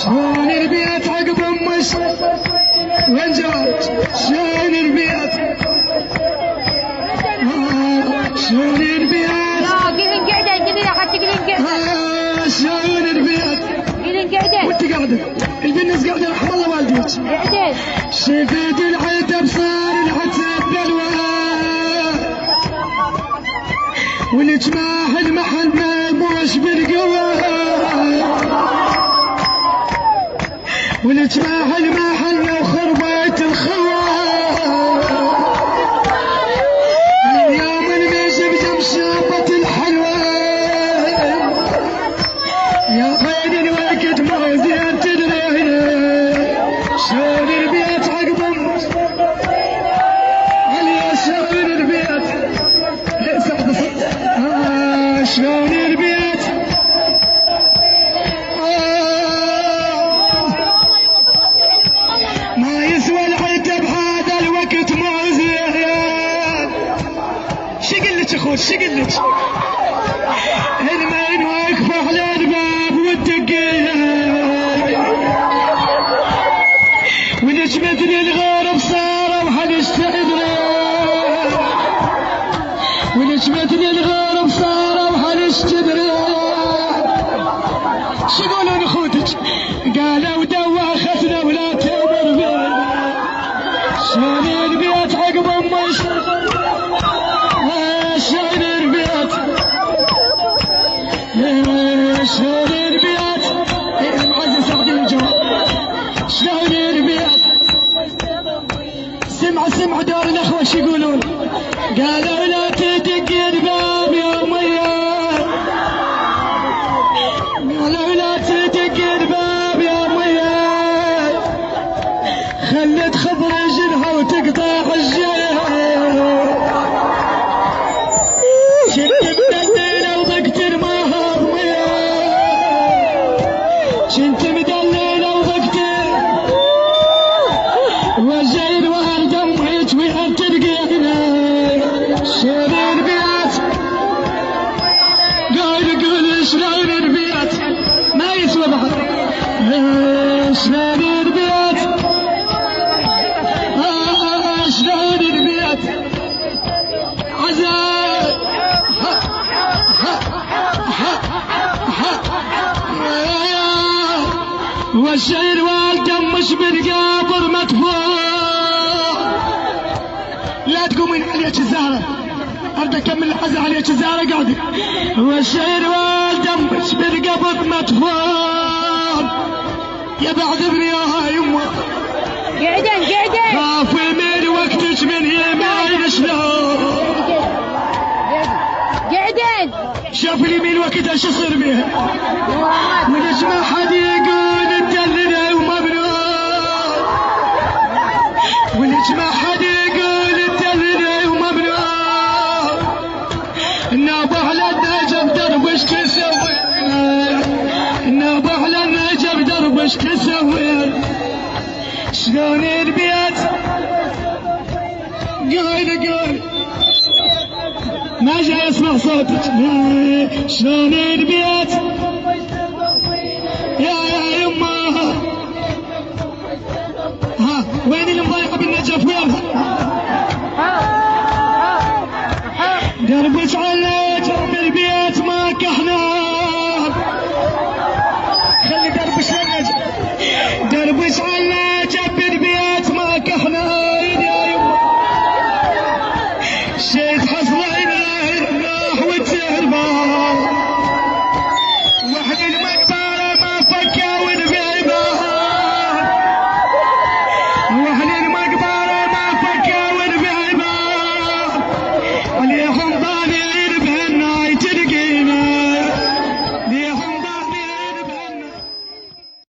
شلون البيت عقب امش وين جات شلون البيت شلون البيت قلن قعدة قلن حتى قلن قعدة شلون البيت قلن قعدة وانت قاعدة البنس قاعدة رحم الله والديك قعدة شفت العتب صار العتب بلوى والجماح المحل ملموش بالقوى والجماح المحل وخربت الخوى اليوم الميزب جمشابة الحلوى يا طيب الوقت ما زين تدري شلون البيت عقب علي شلون البيت شلون البيت ما يسوى العتب هذا الوقت مو زين شقلك اخوي شقلك المين واقفه على الباب والدقيه ونجمتني الغرب صاروا حنشتغل ونجمتني الغرب صاروا حنشتغل شو يقولون اخوتك قالوا دواختنا ولا تمر بينا شلون البيت عقب امش شلون البيت شلون البيت المعزز سعدي الجواب شلون البيت سمع دور الاخوه شو يقولون قالوا لا تدق الباب يا ميا قالوا لا تدق الباب يا ميا خلت خبر جنها وتقطع الجيل شنت مدلله وضقت المهر ميا شنت مدلله وضقت والجيل وهل دمعت وهل تلقينا شلون البيت قول شلون البيت ما يسوى بعض شلون البيت شلون البيت عزاء والشعر والدم مش بالقبر مدفوع لا تقومين عليك الزهرة أرد أكمل الحزة عليك الزهرة قاعدة والشعر والدم مش بالقبر مدفوع يا بعد ابنيها يمه قعدن خافي من وقتك من يمين شلون قعدن شوف لي من وقتها شو يصير بيها وليش ما حد يقول تدلنا وممنوع وليش ما حد يقول تدلنا وممنوع النابه على النجم دربش تسوي النابه على النجم دربش تسوي شلون البيت قول ما جاي اسمع صوتك شلون البيت